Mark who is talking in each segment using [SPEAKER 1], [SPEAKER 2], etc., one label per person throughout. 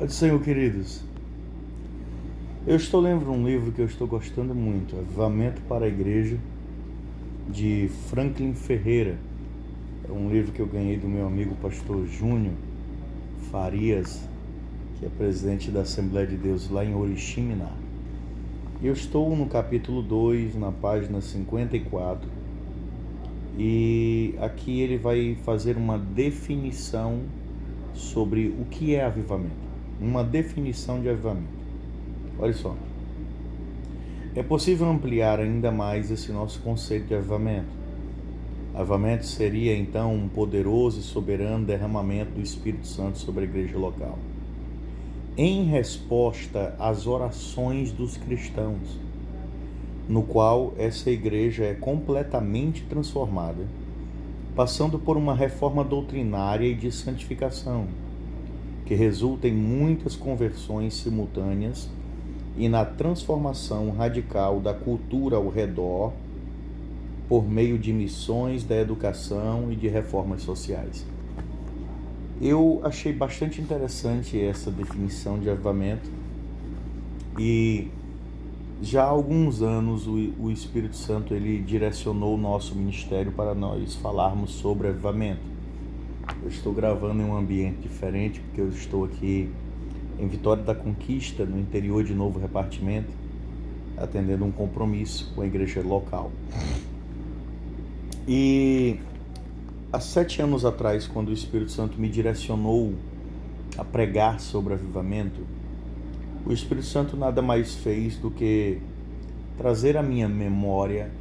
[SPEAKER 1] Pai do Senhor, queridos. Eu estou lendo um livro que eu estou gostando muito, Avivamento para a Igreja, de Franklin Ferreira. É um livro que eu ganhei do meu amigo pastor Júnior Farias, que é presidente da Assembleia de Deus lá em Oriximiná. Eu estou no capítulo 2, na página 54, e aqui ele vai fazer uma definição sobre o que é avivamento. Uma definição de avivamento. Olha só. É possível ampliar ainda mais esse nosso conceito de avivamento. Avivamento seria então um poderoso e soberano derramamento do Espírito Santo sobre a igreja local, em resposta às orações dos cristãos, no qual essa igreja é completamente transformada, passando por uma reforma doutrinária e de santificação, que resulta em muitas conversões simultâneas e na transformação radical da cultura ao redor por meio de missões, da educação e de reformas sociais. Eu achei bastante interessante essa definição de avivamento e já há alguns anos o Espírito Santo ele direcionou o nosso ministério para nós falarmos sobre avivamento. Eu estou gravando em um ambiente diferente porque eu estou aqui em Vitória da Conquista, no interior de Novo Repartimento, atendendo um compromisso com a igreja local. E há 7 anos atrás, quando o Espírito Santo me direcionou a pregar sobre avivamento, o Espírito Santo nada mais fez do que trazer à minha memória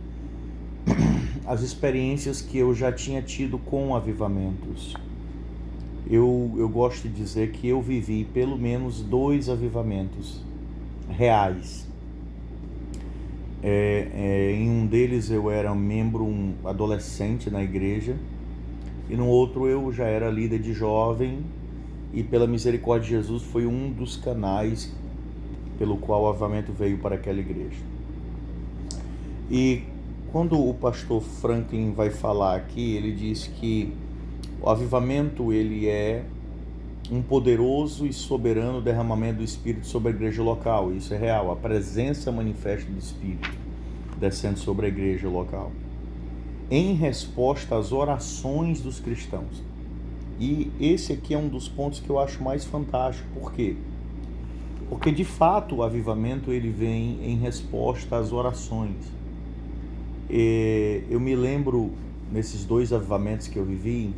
[SPEAKER 1] as experiências que eu já tinha tido com avivamentos. Eu gosto de dizer que eu vivi pelo menos 2 avivamentos reais. Em um deles eu era um adolescente na igreja, e no outro eu já era líder de jovem, e pela misericórdia de Jesus foi um dos canais pelo qual o avivamento veio para aquela igreja. E quando o pastor Franklin vai falar aqui, ele diz que o avivamento ele é um poderoso e soberano derramamento do Espírito sobre a igreja local. Isso é real, a presença manifesta do Espírito descendo sobre a igreja local, em resposta às orações dos cristãos. E esse aqui é um dos pontos que eu acho mais fantástico. Por quê? Porque de fato o avivamento ele vem em resposta às orações. Eu me lembro, nesses 2 avivamentos que eu vivi,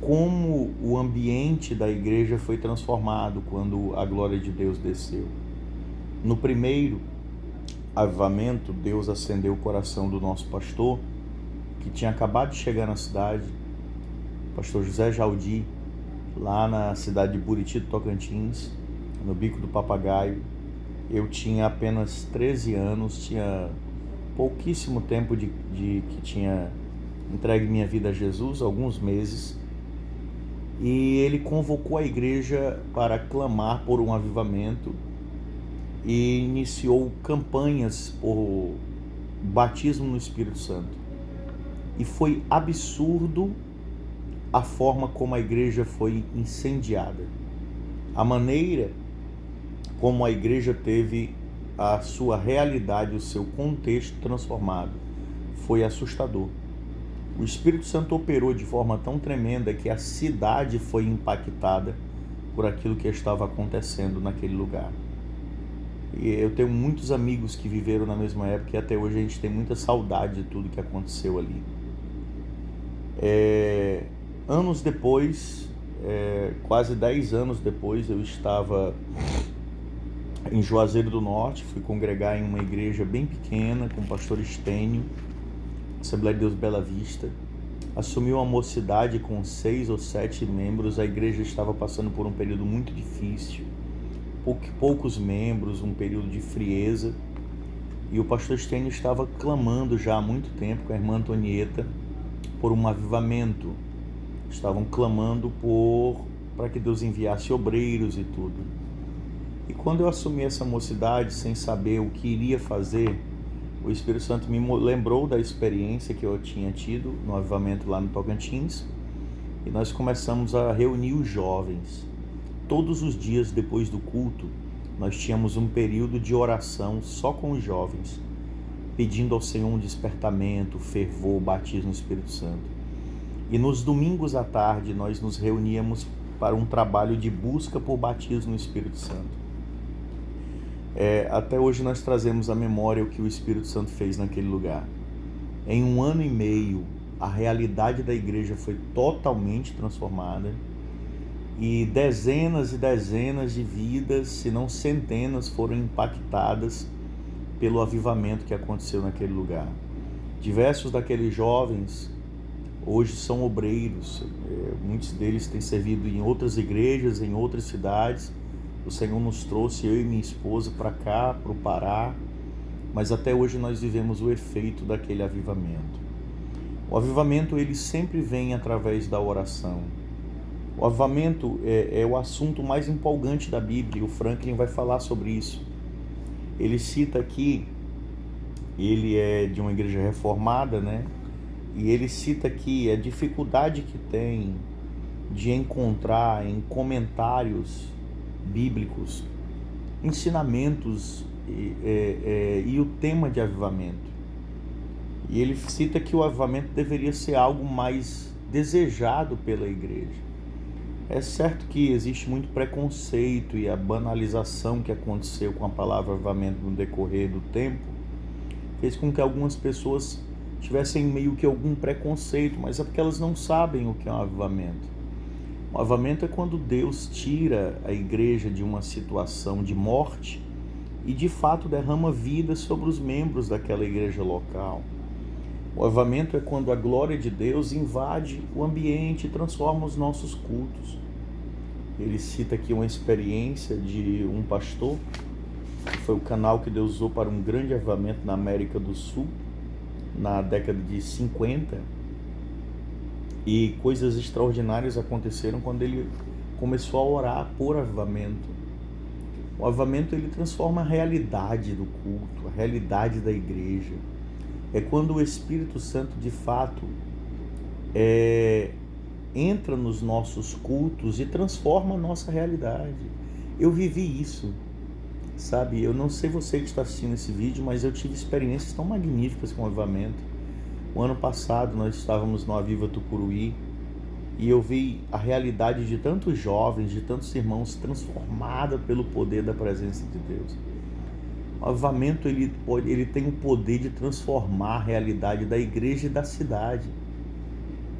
[SPEAKER 1] como o ambiente da igreja foi transformado quando a glória de Deus desceu. No primeiro avivamento, Deus acendeu o coração do nosso pastor, que tinha acabado de chegar na cidade, pastor José Jaldi, lá na cidade de Buriti do Tocantins, no Bico do Papagaio. Eu tinha apenas 13 anos, tinha pouquíssimo tempo de que tinha entregue minha vida a Jesus, alguns meses, e ele convocou a igreja para clamar por um avivamento e iniciou campanhas por batismo no Espírito Santo. E foi absurdo a forma como a igreja foi incendiada. A maneira como a igreja teve a sua realidade, o seu contexto transformado, foi assustador. O Espírito Santo operou de forma tão tremenda que a cidade foi impactada por aquilo que estava acontecendo naquele lugar. E eu tenho muitos amigos que viveram na mesma época e até hoje a gente tem muita saudade de tudo que aconteceu ali. Anos depois, quase 10 anos depois, eu estava em Juazeiro do Norte, fui congregar em uma igreja bem pequena com o pastor Estênio, Assembleia de Deus Bela Vista. Assumiu uma mocidade com 6 ou 7 membros. A igreja estava passando por um período muito difícil, poucos membros, um período de frieza, e o pastor Estênio estava clamando já há muito tempo com a irmã Antonieta por um avivamento. Estavam clamando para que Deus enviasse obreiros e tudo. E quando eu assumi essa mocidade sem saber o que iria fazer, o Espírito Santo me lembrou da experiência que eu tinha tido no avivamento lá no Tocantins, e nós começamos a reunir os jovens. todos os dias depois do culto, nós tínhamos um período de oração só com os jovens, pedindo ao Senhor um despertamento, fervor, batismo no Espírito Santo. E nos domingos à tarde nós nos reuníamos para um trabalho de busca por batismo no Espírito Santo. Até hoje nós trazemos à memória o que o Espírito Santo fez naquele lugar. Em 1 ano e meio, a realidade da igreja foi totalmente transformada e dezenas e dezenas de vidas, se não centenas, foram impactadas pelo avivamento que aconteceu naquele lugar. Diversos daqueles jovens hoje são obreiros, muitos deles têm servido em outras igrejas, em outras cidades. O Senhor nos trouxe, eu e minha esposa, para cá, para o Pará, mas até hoje nós vivemos o efeito daquele avivamento. O avivamento, ele sempre vem através da oração. O avivamento é o assunto mais empolgante da Bíblia, e o Franklin vai falar sobre isso. Ele cita aqui, ele é de uma igreja reformada, né? E ele cita aqui a dificuldade que tem de encontrar em comentários bíblicos ensinamentos e o tema de avivamento. E ele cita que o avivamento deveria ser algo mais desejado pela igreja. É certo que existe muito preconceito e a banalização que aconteceu com a palavra avivamento no decorrer do tempo fez com que algumas pessoas tivessem meio que algum preconceito, mas é porque elas não sabem o que é um avivamento. O avivamento é quando Deus tira a igreja de uma situação de morte e de fato derrama vida sobre os membros daquela igreja local. O avivamento é quando a glória de Deus invade o ambiente e transforma os nossos cultos. Ele cita aqui uma experiência de um pastor, que foi o canal que Deus usou para um grande avivamento na América do Sul, na década de 50, e coisas extraordinárias aconteceram quando ele começou a orar por avivamento. O avivamento, ele transforma a realidade do culto, a realidade da igreja. É quando o Espírito Santo, de fato, entra nos nossos cultos e transforma a nossa realidade. Eu vivi isso, sabe? Eu não sei você que está assistindo esse vídeo, mas eu tive experiências tão magníficas com o avivamento. O ano passado nós estávamos no Aviva Tucuruí e eu vi a realidade de tantos jovens, de tantos irmãos transformada pelo poder da presença de Deus. O avivamento, ele tem o poder de transformar a realidade da igreja e da cidade.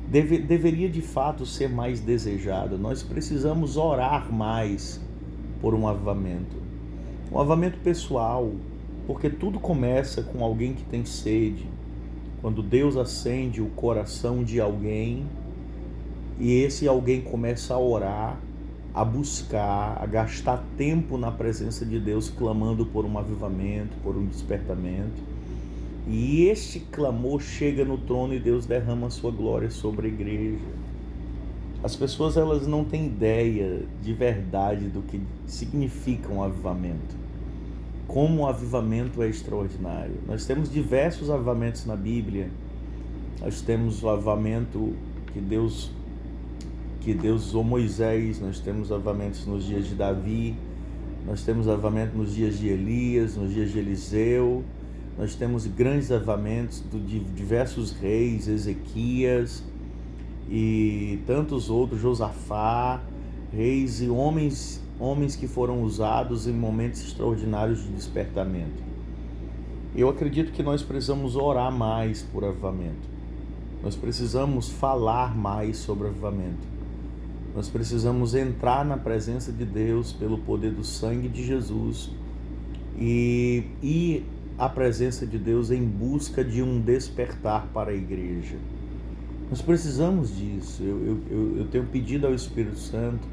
[SPEAKER 1] Deveria de fato ser mais desejado. Nós precisamos orar mais por um avivamento. Um avivamento pessoal, porque tudo começa com alguém que tem sede. Quando Deus acende o coração de alguém e esse alguém começa a orar, a buscar, a gastar tempo na presença de Deus, clamando por um avivamento, por um despertamento. E este clamor chega no trono e Deus derrama a sua glória sobre a igreja. As pessoas, elas não têm ideia de verdade do que significa um avivamento. Como o avivamento é extraordinário. Nós temos diversos avivamentos na Bíblia. Nós temos o avivamento que Deus usou Moisés, nós temos avivamentos nos dias de Davi, nós temos avivamento nos dias de Elias, nos dias de Eliseu, nós temos grandes avivamentos de diversos reis, Ezequias e tantos outros, Josafá, reis e homens que foram usados em momentos extraordinários de despertamento. Eu acredito que nós precisamos orar mais por avivamento. Nós precisamos falar mais sobre avivamento. Nós precisamos entrar na presença de Deus pelo poder do sangue de Jesus e ir à presença de Deus em busca de um despertar para a igreja. Nós precisamos disso. Eu tenho pedido ao Espírito Santo,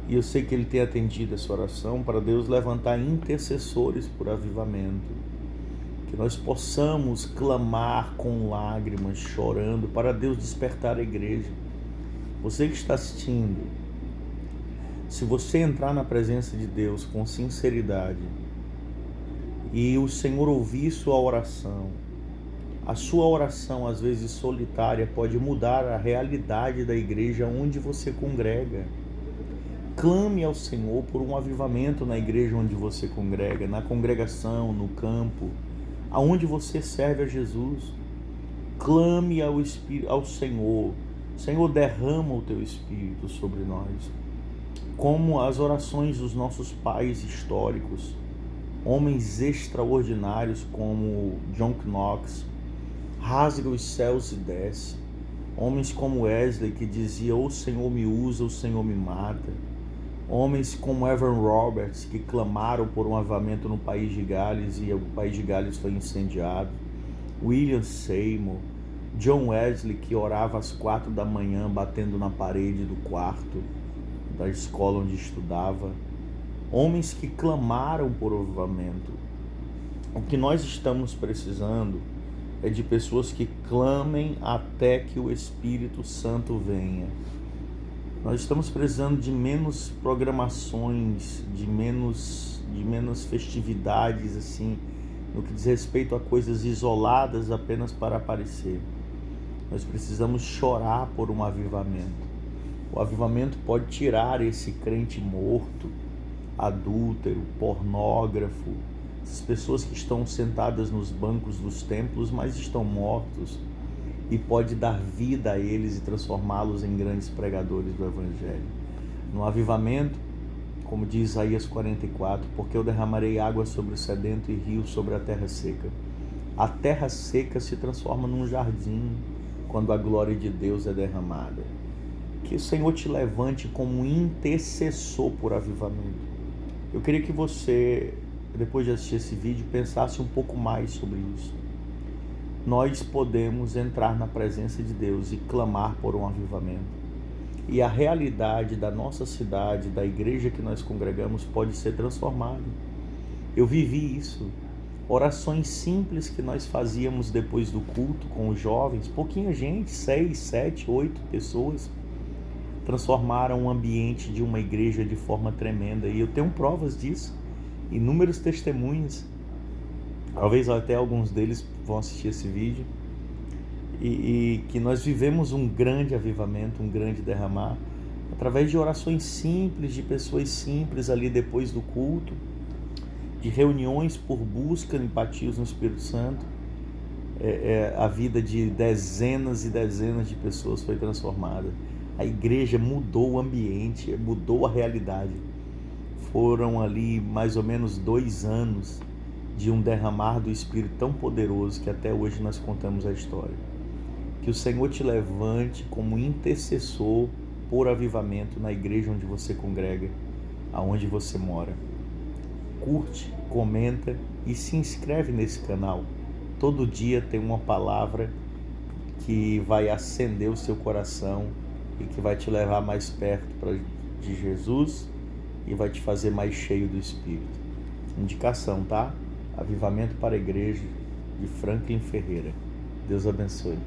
[SPEAKER 1] e eu sei que Ele tem atendido essa oração, para Deus levantar intercessores por avivamento. Que nós possamos clamar com lágrimas, chorando, para Deus despertar a igreja. Você que está assistindo, se você entrar na presença de Deus com sinceridade e o Senhor ouvir sua oração, a sua oração, às vezes solitária, pode mudar a realidade da igreja onde você congrega. Clame ao Senhor por um avivamento na igreja onde você congrega, na congregação, no campo, aonde você serve a Jesus. Clame ao Senhor. Senhor, derrama o teu Espírito sobre nós. Como as orações dos nossos pais históricos, homens extraordinários como John Knox, rasga os céus e desce. Homens como Wesley, que dizia: o Senhor me usa, o Senhor me mata. Homens como Evan Roberts, que clamaram por um avivamento no País de Gales e o País de Gales foi incendiado. William Seymour, John Wesley, que orava às 4 da manhã batendo na parede do quarto da escola onde estudava. Homens que clamaram por avivamento. O que nós estamos precisando é de pessoas que clamem até que o Espírito Santo venha. Nós estamos precisando de menos programações, de menos festividades, assim, no que diz respeito a coisas isoladas apenas para aparecer. Nós precisamos chorar por um avivamento. O avivamento pode tirar esse crente morto, adúltero, pornógrafo, essas pessoas que estão sentadas nos bancos dos templos, mas estão mortos, e pode dar vida a eles e transformá-los em grandes pregadores do Evangelho. No avivamento, como diz Isaías 44, porque eu derramarei água sobre o sedento e rio sobre a terra seca. A terra seca se transforma num jardim quando a glória de Deus é derramada. Que o Senhor te levante como intercessor por avivamento. Eu queria que você, depois de assistir esse vídeo, pensasse um pouco mais sobre isso. Nós podemos entrar na presença de Deus e clamar por um avivamento. E a realidade da nossa cidade, da igreja que nós congregamos, pode ser transformada. Eu vivi isso. Orações simples que nós fazíamos depois do culto com os jovens, pouquinha gente, 6, 7, 8 pessoas, transformaram o ambiente de uma igreja de forma tremenda. E eu tenho provas disso, inúmeros testemunhos. Talvez até alguns deles vão assistir esse vídeo. E que nós vivemos um grande avivamento, um grande derramar, através de orações simples, de pessoas simples ali depois do culto, de reuniões por busca de empatias no Espírito Santo. A vida de dezenas e dezenas de pessoas foi transformada. A igreja mudou o ambiente, mudou a realidade. Foram ali mais ou menos 2 anos de um derramar do Espírito tão poderoso que até hoje nós contamos a história. Que o Senhor te levante como intercessor por avivamento na igreja onde você congrega, aonde você mora. Curte, comenta e se inscreve nesse canal. Todo dia tem uma palavra que vai acender o seu coração e que vai te levar mais perto de Jesus e vai te fazer mais cheio do Espírito. Indicação, tá? Avivamento para a Igreja, de Franklin Ferreira. Deus abençoe.